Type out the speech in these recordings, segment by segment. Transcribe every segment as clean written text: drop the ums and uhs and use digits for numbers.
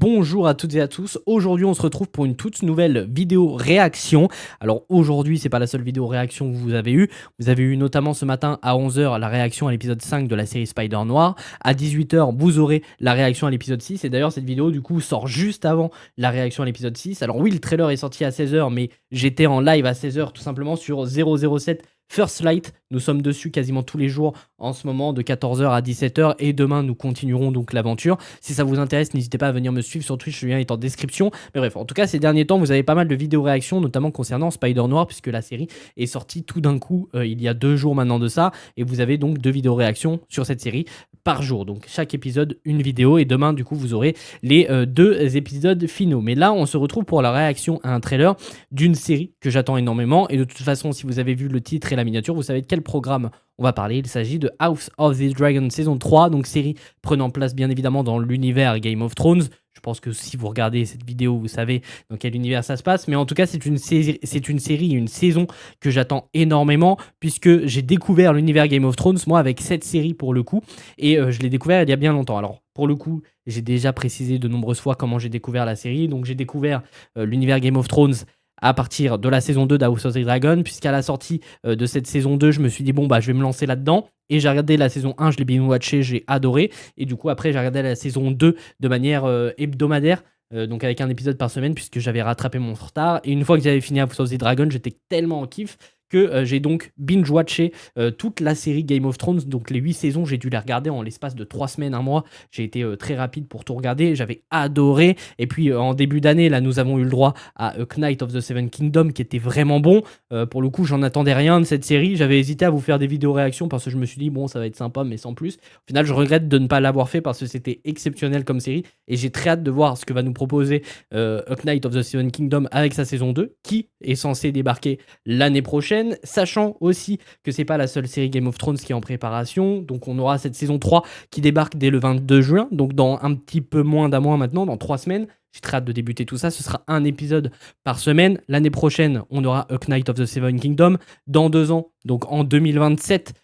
Bonjour à toutes et à tous, aujourd'hui on se retrouve pour une toute nouvelle vidéo réaction. Alors aujourd'hui c'est pas la seule vidéo réaction que vous avez eu notamment ce matin à 11 h la réaction à l'épisode 5 de la série Spider Noir. À 18 h vous aurez la réaction à l'épisode 6 et d'ailleurs cette vidéo du coup sort juste avant la réaction à l'épisode 6. Alors oui, le trailer est sorti à 16 h mais j'étais en live à 16 h tout simplement sur 007 First Light. Nous sommes dessus quasiment tous les jours en ce moment de 14 h à 17 h et demain nous continuerons donc l'aventure. Si ça vous intéresse, n'hésitez pas à venir me suivre sur Twitch, le lien est en description. Mais bref, en tout cas ces derniers temps vous avez pas mal de vidéos réactions, notamment concernant Spider Noir, puisque la série est sortie tout d'un coup il y a 2 jours maintenant de ça, et vous avez donc 2 vidéos réactions sur cette série par jour. Donc chaque épisode une vidéo, et demain du coup vous aurez les 2 épisodes finaux. Mais là on se retrouve pour la réaction à un trailer d'une série que j'attends énormément, et de toute façon si vous avez vu le titre et la miniature, vous savez de quel programme on va parler. Il s'agit de House of the Dragon saison 3, donc série prenant place bien évidemment dans l'univers Game of Thrones. Je pense que si vous regardez cette vidéo, vous savez dans quel univers ça se passe. Mais en tout cas, c'est une série, une saison que j'attends énormément, puisque j'ai découvert l'univers Game of Thrones, moi, avec cette série pour le coup. Et je l'ai découvert il y a bien longtemps. Alors, pour le coup, j'ai déjà précisé de nombreuses fois comment j'ai découvert la série. Donc, j'ai découvert l'univers Game of Thrones à partir de la saison 2 d'House of the Dragon, puisqu'à la sortie de cette saison 2, je me suis dit, bon, bah, je vais me lancer là-dedans. Et j'ai regardé la saison 1, je l'ai bien watché, j'ai adoré. Et du coup, après, j'ai regardé la saison 2 de manière hebdomadaire, donc avec un épisode par semaine, puisque j'avais rattrapé mon retard. Et une fois que j'avais fini House of the Dragon, j'étais tellement en kiff que j'ai donc binge-watché toute la série Game of Thrones, donc les 8 saisons, j'ai dû les regarder en l'espace de 3 semaines, un mois. J'ai été très rapide pour tout regarder, j'avais adoré. Et puis en début d'année, là, nous avons eu le droit à Knight of the Seven Kingdom, qui était vraiment bon. Pour le coup, j'en attendais rien de cette série. J'avais hésité à vous faire des vidéos réactions parce que je me suis dit, bon, ça va être sympa, mais sans plus. Au final, je regrette de ne pas l'avoir fait parce que c'était exceptionnel comme série. Et j'ai très hâte de voir ce que va nous proposer A Knight of the Seven Kingdom avec sa saison 2, qui est censée débarquer l'année prochaine. Sachant aussi que c'est pas la seule série Game of Thrones qui est en préparation. Donc on aura cette saison 3 qui débarque dès le 22 juin. Donc dans un petit peu moins d'un mois maintenant, dans 3 semaines. J'ai très hâte de débuter tout ça. Ce sera un épisode par semaine. L'année prochaine, on aura A Knight of the Seven Kingdom. Dans 2 ans, donc en 2028,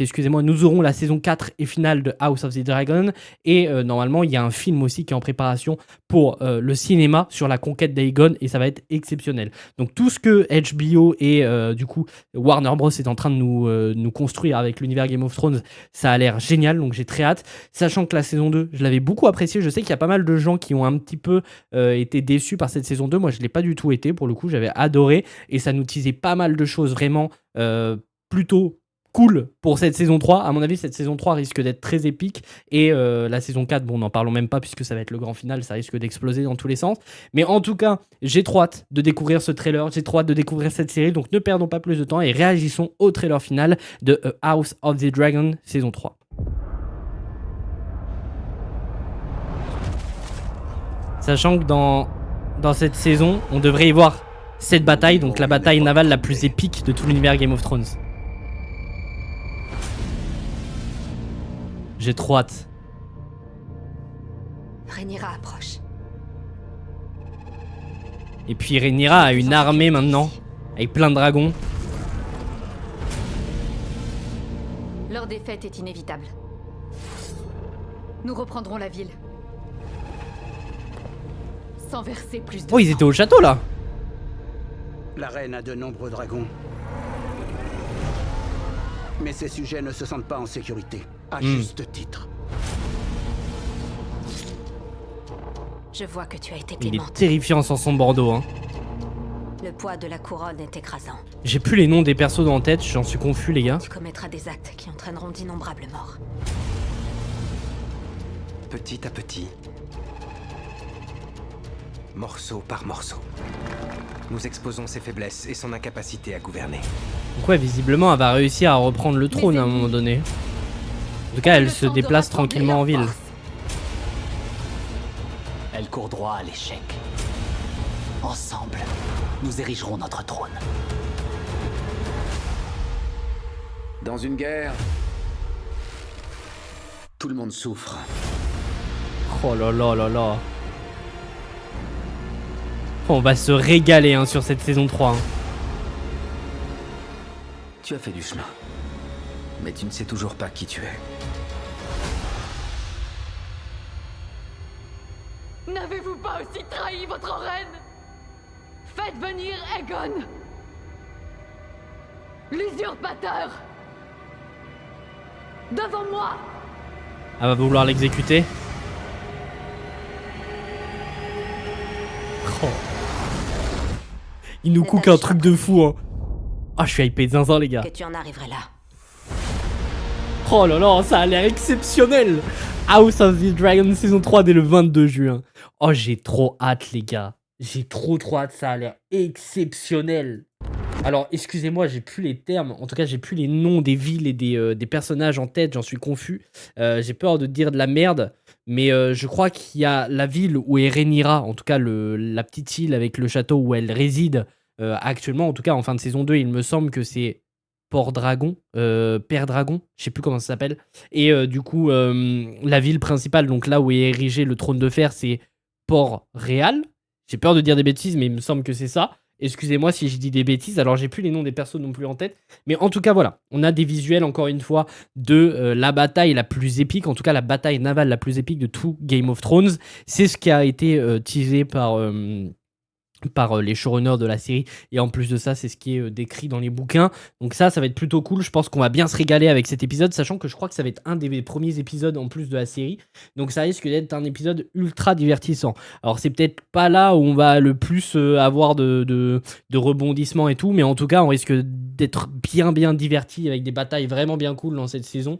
excusez-moi, nous aurons la saison 4 et finale de House of the Dragon. Et normalement, il y a un film aussi qui est en préparation pour le cinéma sur la conquête d'Aegon. Et ça va être exceptionnel. Donc tout ce que HBO et du coup Warner Bros est en train de nous construire avec l'univers Game of Thrones, ça a l'air génial. Donc j'ai très hâte. Sachant que la saison 2, je l'avais beaucoup appréciée. Je sais qu'il y a pas mal de gens qui ont un petit peu été déçus par cette saison 2. Moi, je ne l'ai pas du tout été. Pour le coup, j'avais adoré. Et ça nous teasait pas mal de choses vraiment plutôt cool pour cette saison 3. À mon avis, cette saison 3 risque d'être très épique. Et la saison 4, bon, n'en parlons même pas puisque ça va être le grand final. Ça risque d'exploser dans tous les sens. Mais en tout cas, j'ai trop hâte de découvrir ce trailer. J'ai trop hâte de découvrir cette série. Donc ne perdons pas plus de temps et réagissons au trailer final de House of the Dragon saison 3. Sachant que dans cette saison, on devrait y voir cette bataille, donc la bataille navale la plus épique de tout l'univers Game of Thrones. J'ai trop hâte. Rhaenyra approche. Et puis Rhaenyra a une armée maintenant, avec plein de dragons. Leur défaite est inévitable. Nous reprendrons la ville. Sans verser plus de Oh, ils étaient au château là. La reine a de nombreux dragons. Mais ses sujets ne se sentent pas en sécurité, à juste titre. Je vois que tu as été Il clémente. est terrifiant sans son Bordeaux, hein. Le poids de la couronne est écrasant. J'ai plus les noms des persos dans la tête, j'en suis confus les gars. Tu commettras des actes qui entraîneront d'innombrables morts. Petit à petit, morceau par morceau, nous exposons ses faiblesses et son incapacité à gouverner. Donc ouais, visiblement elle va réussir à reprendre le trône à un moment donné. En tout cas, elle se déplace tranquillement en ville. Elle court droit à l'échec. Ensemble, nous érigerons notre trône. Dans une guerre, tout le monde souffre. Oh là là là là. On va se régaler hein, sur cette saison 3. Hein. Tu as fait du chemin, mais tu ne sais toujours pas qui tu es. N'avez-vous pas aussi trahi votre reine? Faites venir Aegon, l'usurpateur, devant moi. Elle va vouloir l'exécuter. Oh. Il nous cook un truc de fou, hein. Ah, je suis hypé de zinzin, les gars. Que tu en arriverais là. Oh là là, ça a l'air exceptionnel. House of the Dragon saison 3 dès le 22 juin. Oh, j'ai trop hâte, les gars. J'ai trop hâte, ça a l'air exceptionnel. Alors, excusez-moi, j'ai plus les termes. En tout cas, j'ai plus les noms des villes et des personnages en tête. J'en suis confus. J'ai peur de dire de la merde. Mais je crois qu'il y a la ville où est Rhaenyra. En tout cas, la petite île avec le château où elle réside actuellement. En tout cas, en fin de saison 2, il me semble que c'est Port Dragon. Père Dragon. Je sais plus comment ça s'appelle. Et du coup, la ville principale, donc là où est érigé le trône de fer, c'est Port-Réal. J'ai peur de dire des bêtises, mais il me semble que c'est ça. Excusez-moi si je dis des bêtises, alors j'ai plus les noms des persos non plus en tête. Mais en tout cas, voilà, on a des visuels, encore une fois, de la bataille la plus épique, en tout cas la bataille navale la plus épique de tout Game of Thrones. C'est ce qui a été teasé par les showrunners de la série, et en plus de ça, c'est ce qui est décrit dans les bouquins. Donc ça va être plutôt cool. Je pense qu'on va bien se régaler avec cet épisode, sachant que je crois que ça va être un des premiers épisodes en plus de la série. Donc ça risque d'être un épisode ultra divertissant. Alors c'est peut-être pas là où on va le plus avoir de rebondissements et tout, mais en tout cas, on risque d'être bien diverti avec des batailles vraiment bien cool dans cette saison.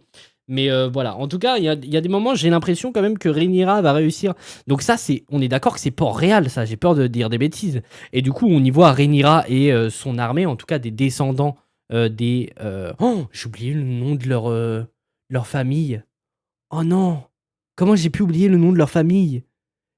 Mais voilà, en tout cas, il y a des moments, j'ai l'impression quand même que Rhaenyra va réussir. Donc ça, on est d'accord que c'est Port-Réal, ça, j'ai peur de dire des bêtises. Et du coup, on y voit Rhaenyra et son armée, en tout cas des descendants des... Oh, j'ai oublié le nom de leur famille. Oh non, comment j'ai pu oublier le nom de leur famille?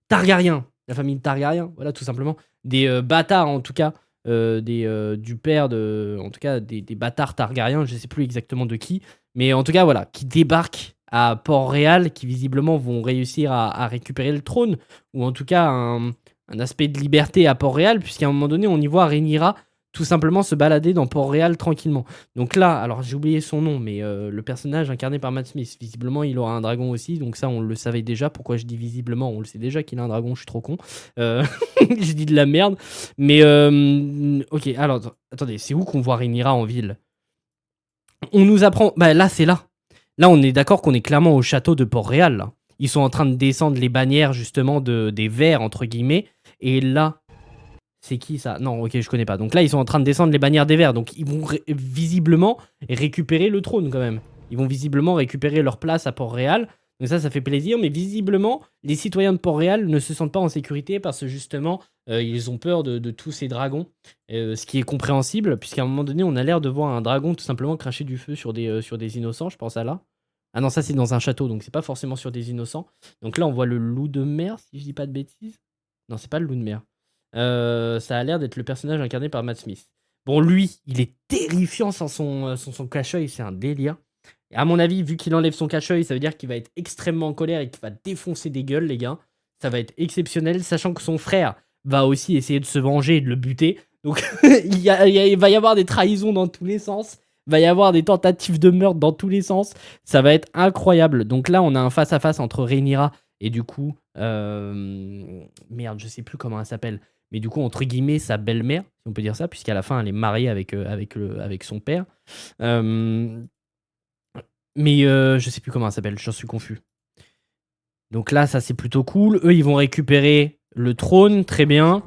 Targaryen, la famille Targaryen, voilà, tout simplement. Des bâtards, en tout cas, du père, en tout cas, des bâtards Targaryens, je sais plus exactement de qui. Mais en tout cas, voilà, qui débarquent à Port-Réal, qui visiblement vont réussir à récupérer le trône, ou en tout cas un aspect de liberté à Port-Réal, puisqu'à un moment donné, on y voit Rhaenyra tout simplement se balader dans Port-Réal tranquillement. Donc là, alors j'ai oublié son nom, mais le personnage incarné par Matt Smith, visiblement, il aura un dragon aussi, donc ça, on le savait déjà. Pourquoi je dis visiblement? On le sait déjà qu'il a un dragon, je suis trop con. Je dis de la merde. Mais, ok, alors, attendez, c'est où qu'on voit Rhaenyra en ville? On nous apprend... Bah là, c'est là. Là, on est d'accord qu'on est clairement au château de Port-Réal, là. Ils sont en train de descendre les bannières, justement, des verts, entre guillemets. Et là... C'est qui, ça? Non, ok, je connais pas. Donc là, ils sont en train de descendre les bannières des verts. Donc, ils vont visiblement récupérer le trône, quand même. Ils vont visiblement récupérer leur place à Port-Réal. Donc ça fait plaisir. Mais visiblement, les citoyens de Port-Réal ne se sentent pas en sécurité parce que, justement, ils ont peur de tous ces dragons. Ce qui est compréhensible, puisqu'à un moment donné, on a l'air de voir un dragon tout simplement cracher du feu sur des innocents. Je pense à là. Ah non, ça, c'est dans un château. Donc, c'est pas forcément sur des innocents. Donc là, on voit le loup de mer, si je dis pas de bêtises. Non, c'est pas le loup de mer. Ça a l'air d'être le personnage incarné par Matt Smith. Bon, lui, il est terrifiant sans son cache-œil, c'est un délire. Et à mon avis, vu qu'il enlève son cache-œil, ça veut dire qu'il va être extrêmement en colère et qu'il va défoncer des gueules, les gars. Ça va être exceptionnel, sachant que son frère va aussi essayer de se venger et de le buter. Donc, il va y avoir des trahisons dans tous les sens. Il va y avoir des tentatives de meurtre dans tous les sens. Ça va être incroyable. Donc là, on a un face-à-face entre Rhaenyra et du coup... Merde, je sais plus comment elle s'appelle. Mais du coup, entre guillemets, sa belle-mère, si on peut dire ça, puisqu'à la fin, elle est mariée avec son père. Mais je sais plus comment elle s'appelle, j'en suis confus. Donc là, ça, c'est plutôt cool. Eux, ils vont récupérer le trône, très bien.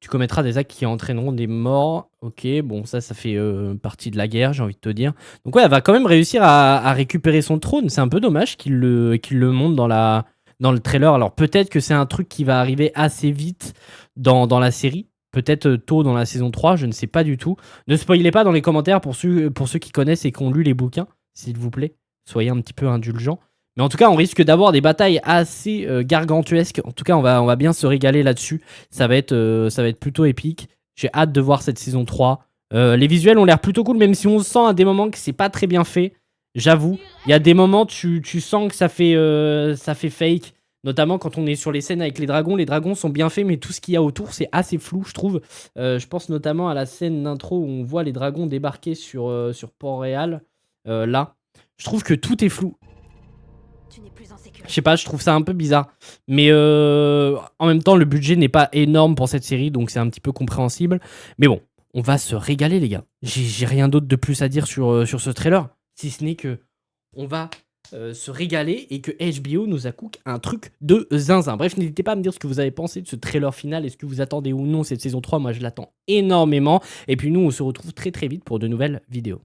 Tu commettras des actes qui entraîneront des morts. Ok, bon, ça fait partie de la guerre, j'ai envie de te dire. Donc ouais, elle va quand même réussir à récupérer son trône. C'est un peu dommage qu'il le montre dans le trailer. Alors peut-être que c'est un truc qui va arriver assez vite dans la série. Peut-être tôt dans la saison 3, je ne sais pas du tout. Ne spoilez pas dans les commentaires pour ceux qui connaissent et qui ont lu les bouquins, s'il vous plaît. Soyez un petit peu indulgents. Mais en tout cas, on risque d'avoir des batailles assez gargantuesques. En tout cas, on va bien se régaler là-dessus. Ça va être plutôt épique. J'ai hâte de voir cette saison 3. Les visuels ont l'air plutôt cool, même si on sent à des moments que c'est pas très bien fait. J'avoue, il y a des moments tu sens que ça fait fake. Notamment quand on est sur les scènes avec les dragons. Les dragons sont bien faits, mais tout ce qu'il y a autour, c'est assez flou, je trouve. Je pense notamment à la scène d'intro où on voit les dragons débarquer sur Port-Réal. Là, je trouve que tout est flou. Tu n'es plus en sécurité. Je sais pas, je trouve ça un peu bizarre. Mais en même temps, le budget n'est pas énorme pour cette série, donc c'est un petit peu compréhensible. Mais bon, on va se régaler, les gars. J'ai rien d'autre de plus à dire sur ce trailer, si ce n'est que on va se régaler et que HBO nous a cook un truc de zinzin. Bref, n'hésitez pas à me dire ce que vous avez pensé de ce trailer final. Est-ce que vous attendez ou non cette saison 3 ? Moi, je l'attends énormément. Et puis nous, on se retrouve très très vite pour de nouvelles vidéos.